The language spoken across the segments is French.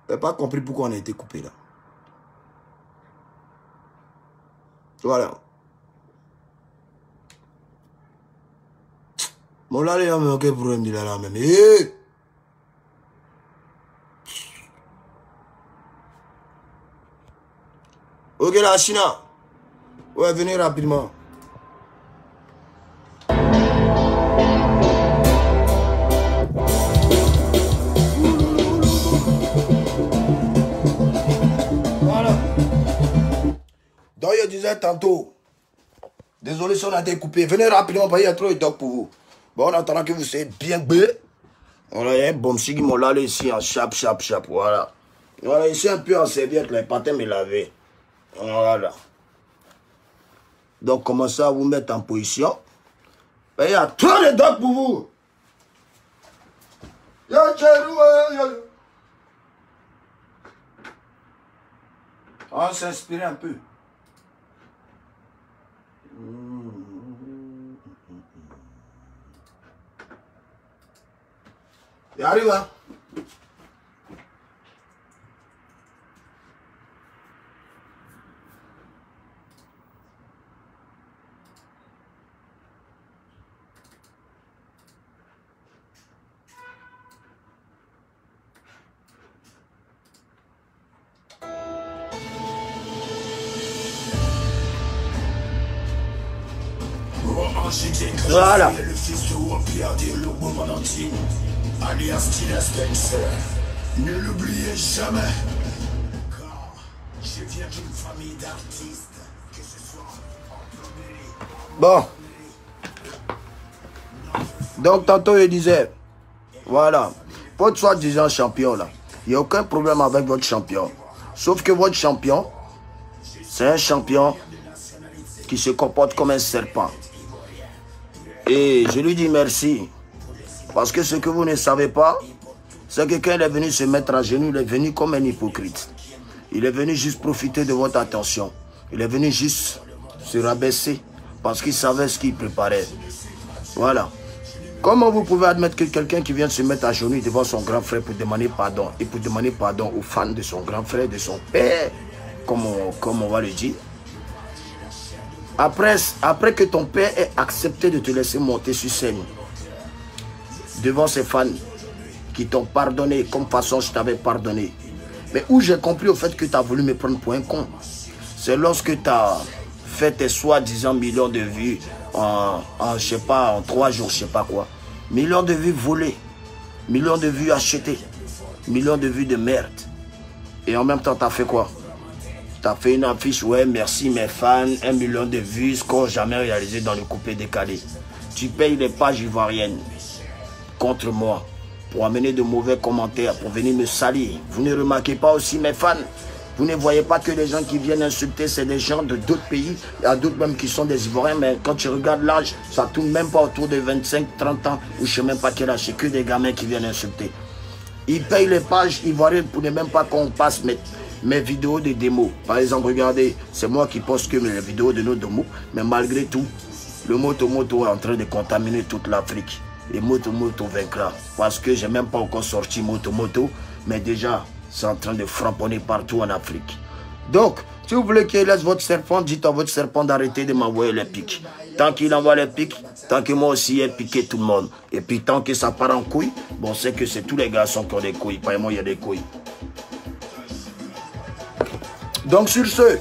Je n'ai pas compris pourquoi on a été coupé là. Voilà. Mon là, il y a même aucun problème de là même. Hey! Ok, la China. Ouais, venez rapidement. Voilà. Donc, je disais tantôt, désolé si on a été coupé. Venez rapidement, parce qu'il y a trop de doc pour vous. Bon, en attendant que vous soyez bien bé. Voilà, il y a un bon qui m'a là ici en chap. Voilà. Voilà, ici un peu en serviette, les patins me laver. Voilà. Donc, commencez à vous mettre en position. Il y a trop de doc pour vous. On s'inspire un peu. Il arrive, hein? Voilà. Le fils de Wapia de Lobo Mananti, alias Tina Spencer. Ne l'oubliez jamais, car je viens d'une famille d'artistes, que ce soit en Bon. Donc, tantôt, je disais, voilà, votre soi-disant champion, là, il n'y a aucun problème avec votre champion. Sauf que votre champion, c'est un champion qui se comporte comme un serpent. Et je lui dis merci. Parce que ce que vous ne savez pas, c'est que quand il est venu se mettre à genoux, il est venu comme un hypocrite. Il est venu juste profiter de votre attention. Il est venu juste se rabaisser parce qu'il savait ce qu'il préparait. Voilà. Comment vous pouvez admettre que quelqu'un qui vient de se mettre à genoux devant son grand frère pour demander pardon, et pour demander pardon aux fans de son grand frère, de son père, comme on va le dire. Après que ton père ait accepté de te laisser monter sur scène devant ses fans qui t'ont pardonné comme façon je t'avais pardonné. Mais où j'ai compris au fait que tu as voulu me prendre pour un con, c'est lorsque tu as fait tes soi-disant millions de vues je sais pas, en 3 jours, je sais pas quoi. Millions de vues volées, millions de vues achetées, millions de vues de merde. Et en même temps, tu as fait quoi? Tu as fait une affiche, ouais, merci mes fans, 1 million de vues, ce qu'on n'a jamais réalisé dans le coupé décalé. Tu payes les pages ivoiriennes contre moi pour amener de mauvais commentaires, pour venir me salir. Vous ne remarquez pas aussi mes fans? Vous ne voyez pas que les gens qui viennent insulter, c'est des gens de d'autres pays. Il y a d'autres même qui sont des Ivoiriens, mais quand tu regardes l'âge, ça tourne même pas autour de 25-30 ans, ou je ne sais même pas quel âge, c'est que des gamins qui viennent insulter. Ils payent les pages ivoiriennes pour ne même pas qu'on passe mes vidéos de démo. Par exemple, regardez, c'est moi qui poste que mes vidéos de nos démos, mais malgré tout, le moto est en train de contaminer toute l'Afrique. Et moto vaincra. Parce que j'ai même pas encore sorti moto, mais déjà, c'est en train de framponner partout en Afrique. Donc, si vous voulez qu'il laisse votre serpent, dites à votre serpent d'arrêter de m'envoyer les pics. Tant qu'il envoie les pics, tant que moi aussi j'ai piqué tout le monde. Et puis tant que ça part en couille, bon, c'est que c'est tous les garçons qui ont des couilles. Pas moi, il y a des couilles. Donc sur ce,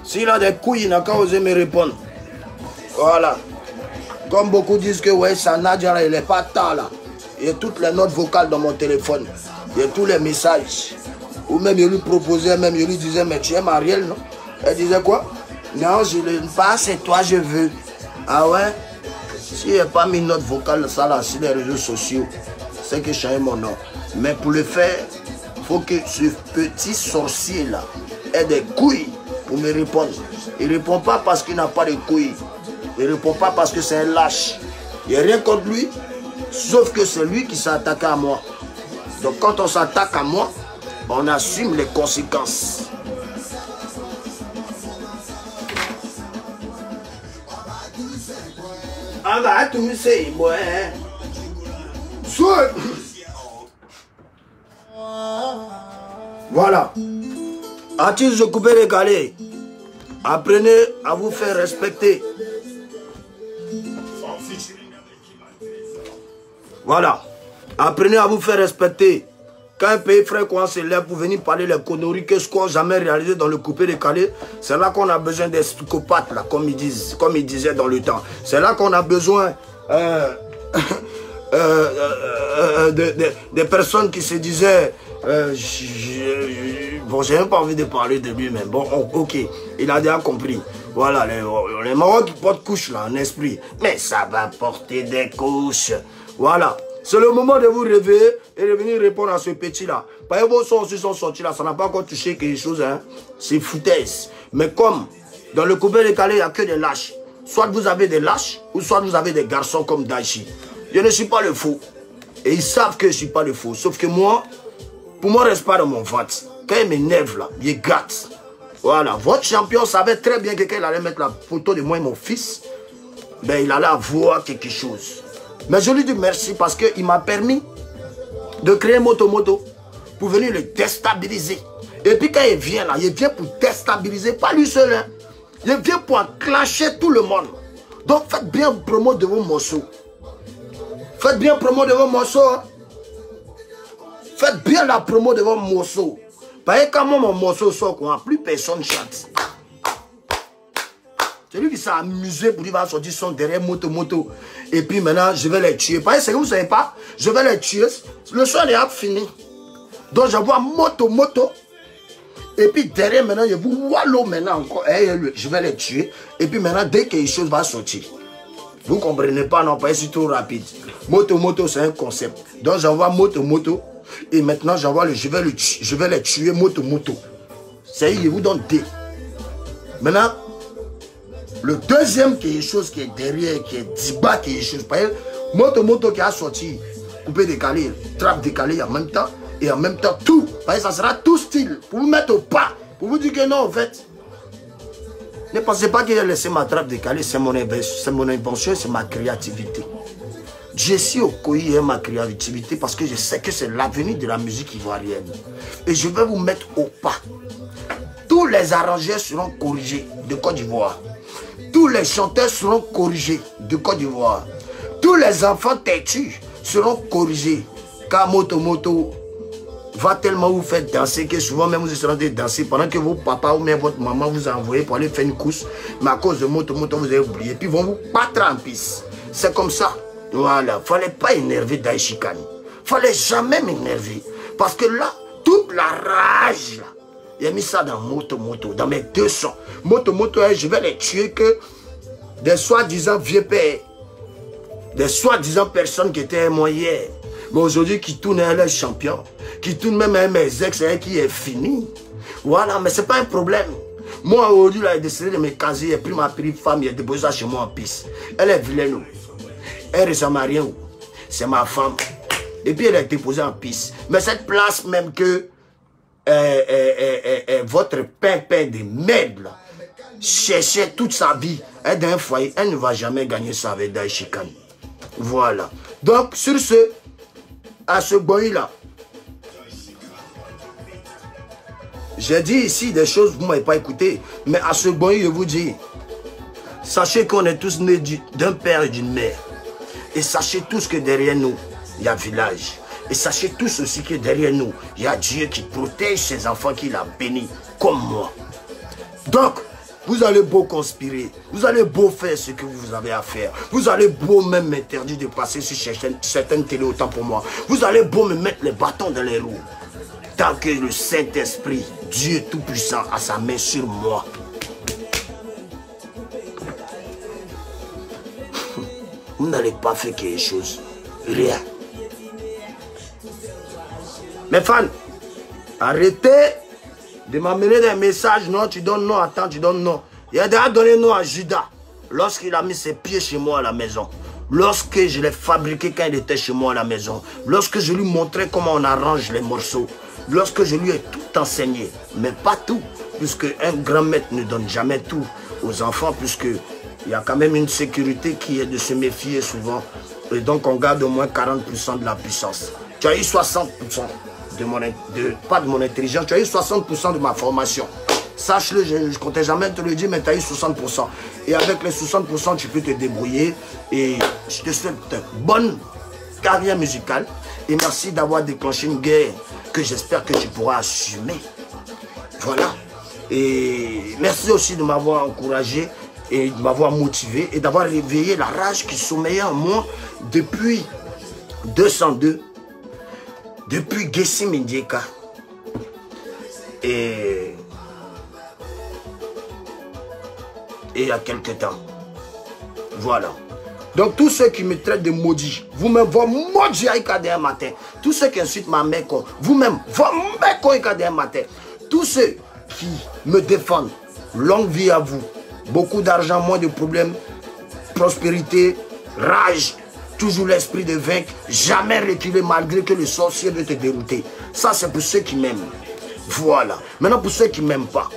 s'il a des couilles, il n'a qu'à oser me répondre. Voilà. Comme beaucoup disent que ouais, ça Nadia, il n'est pas tard là. Il y a toutes les notes vocales dans mon téléphone. Il y a tous les messages. Ou même il lui proposait, même il lui disait, mais tu aimes Ariel, non? Elle disait quoi? Non, je ne pas, c'est toi, je veux. Ah ouais? S'il n'y a pas mis note vocale ça là sur les réseaux sociaux, c'est que je change mon nom. Mais pour le faire, il faut que ce petit sorcier là ait des couilles pour me répondre. Il ne répond pas parce qu'il n'a pas de couilles. Il ne répond pas parce que c'est un lâche. Il n'y a rien contre lui, sauf que c'est lui qui s'est attaqué à moi. Donc quand on s'attaque à moi, on assume les conséquences. Ah bah tout c'est bon. Soit. Voilà. Artistes de coupé décalé, apprenez à vous faire respecter. Voilà. Apprenez à vous faire respecter. Quand un pays frère qu'on se lève pour venir parler les conneries que ce qu'on n'a jamais réalisé dans le coupé décalé, c'est là qu'on a besoin des psychopathes, là, comme ils disaient dans le temps. C'est là qu'on a besoin des personnes qui se disaient bon, j'ai même pas envie de parler de lui, mais bon, ok, il a déjà compris. Voilà, les Marocs qui portent couche là, en esprit. Mais ça va porter des couches. Voilà. C'est le moment de vous réveiller et de venir répondre à ce petit-là. Parce que vos sons aussi sont sortis là, ça n'a pas encore touché quelque chose, hein. C'est foutaise. Mais comme dans le coupé décalé, il n'y a que des lâches. Soit vous avez des lâches, ou soit vous avez des garçons comme Daichi. Je ne suis pas le faux. Et ils savent que je ne suis pas le faux. Sauf que moi, pour moi, reste pas dans mon ventre. Quand il m'énerve là, il gâte. Voilà. Votre champion savait très bien que quand il allait mettre la photo de moi et mon fils, ben il allait avoir quelque chose. Mais je lui dis merci parce qu'il m'a permis de créer Moto Moto pour venir le déstabiliser. Et puis quand il vient là, il vient pour déstabiliser, pas lui seul. Hein. Il vient pour enclencher tout le monde. Donc faites bien promo de vos morceaux. Faites bien promo de vos morceaux. Hein. Faites bien la promo de vos morceaux. Parce que quand moi, mon morceau sort, plus personne chante. C'est lui qui s'est amusé pour lui va sortir son derrière Moto. Et puis maintenant, je vais les tuer. Parce que vous ne savez pas, je vais les tuer. Le son est déjà fini. Donc j'envoie Moto. Et puis derrière maintenant, je vous wallow maintenant encore. Je vais les tuer. Et puis maintenant, dès que quelque chose va sortir. Vous ne comprenez pas, non, pas c'est trop rapide. Moto, c'est un concept. Donc j'envoie Moto. Et maintenant, j'envoie je vais les tuer Moto. C'est il vous donne D. Maintenant, le deuxième quelque chose qui est derrière, qui est Diba quelque chose. Moto qui a sorti, coupé décalé, trappe décalé en même temps. Et en même temps tout. Parce que ça sera tout style. Pour vous mettre au pas. Pour vous dire que non, en fait. Ne pensez pas qu'il a laissé ma trappe décalée. C'est mon invention, c'est ma créativité. Jessie Okoye est ma créativité parce que je sais que c'est l'avenir de la musique ivoirienne. Et je vais vous mettre au pas. Tous les arrangeurs seront corrigés de Côte d'Ivoire. Tous les chanteurs seront corrigés de Côte d'Ivoire. Tous les enfants têtus seront corrigés. Car Moto va tellement vous faire danser que souvent même vous êtes en train de danser pendant que vos papas ou même votre maman vous a envoyé pour aller faire une course. Mais à cause de Moto, vous avez oublié. Puis ils vont vous battre en piste. C'est comme ça. Voilà. Il ne fallait pas énerver Daichi Kani. Il ne fallait jamais m'énerver. Parce que là, toute la rage, là, j'ai mis ça dans Moto, dans mes deux sons. Moto, je vais les tuer que des soi-disant vieux pères, des soi-disant personnes qui étaient moi hier, mais aujourd'hui qui tournent à leur champion, qui tournent même à mes ex, qui est fini. Voilà, mais ce n'est pas un problème. Moi, aujourd'hui, il a décidé de me caser, il a pris ma petite femme, il a déposé ça chez moi en piste. Elle est vilaine. Elle ressemble à rien. C'est ma femme. Et puis elle est déposée en piste. Mais cette place même que votre père de merde cherchait toute sa vie, elle est dans un foyer, elle ne va jamais gagner ça avec Daichi Kani. Voilà. Donc, sur ce, à ce boy-là, j'ai dit ici des choses que vous ne m'avez pas écouté, mais à ce boy, je vous dis, sachez qu'on est tous nés d'un père et d'une mère. Et sachez tous que derrière nous, il y a village. Et sachez tous aussi que derrière nous, il y a Dieu qui protège ses enfants, qui l'a béni, comme moi. Donc, vous allez beau conspirer, vous allez beau faire ce que vous avez à faire, vous allez beau même m'interdire de passer sur certaines télé autant pour moi, vous allez beau me mettre les bâtons dans les roues, tant que le Saint-Esprit, Dieu Tout-Puissant, a sa main sur moi. Vous n'allez pas faire quelque chose, rien. Mes fans, arrêtez de m'amener des messages, non, tu donnes non, attends, tu donnes non. Il a déjà donné non à Judas lorsqu'il a mis ses pieds chez moi à la maison. Lorsque je l'ai fabriqué quand il était chez moi à la maison. Lorsque je lui montrais comment on arrange les morceaux. Lorsque je lui ai tout enseigné. Mais pas tout, puisque un grand maître ne donne jamais tout aux enfants, puisque il y a quand même une sécurité qui est de se méfier souvent. Et donc on garde au moins 40% de la puissance. Tu as eu 60% pas de mon intelligence, tu as eu 60% de ma formation. Sache-le, je ne comptais jamais te le dire, mais tu as eu 60%. Et avec les 60%, tu peux te débrouiller. Et je te souhaite bonne carrière musicale. Et merci d'avoir déclenché une guerre que j'espère que tu pourras assumer. Voilà. Et merci aussi de m'avoir encouragé et de m'avoir motivé et d'avoir réveillé la rage qui sommeillait en moi depuis 202, depuis Gessi Mindieka. Et il y a quelques temps. Voilà. Donc tous ceux qui me traitent de maudit, vous-même, vous maudit un matin. Tous ceux qui insultent ma mère, vous-même, vous mec un matin. Tous ceux qui me défendent, longue vie à vous. Beaucoup d'argent, moins de problèmes, prospérité, rage, toujours l'esprit de vaincre, jamais reculer malgré que le sorcier veut te dérouter. Ça, c'est pour ceux qui m'aiment. Voilà. Maintenant, pour ceux qui ne m'aiment pas.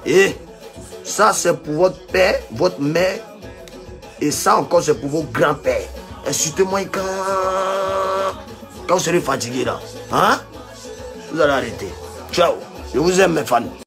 Et ça, c'est pour votre père, votre mère. Et ça encore, c'est pour vos grands-pères. Insultez-moi quand vous serez fatigué là. Hein? Vous allez arrêter. Ciao. Je vous aime, mes fans.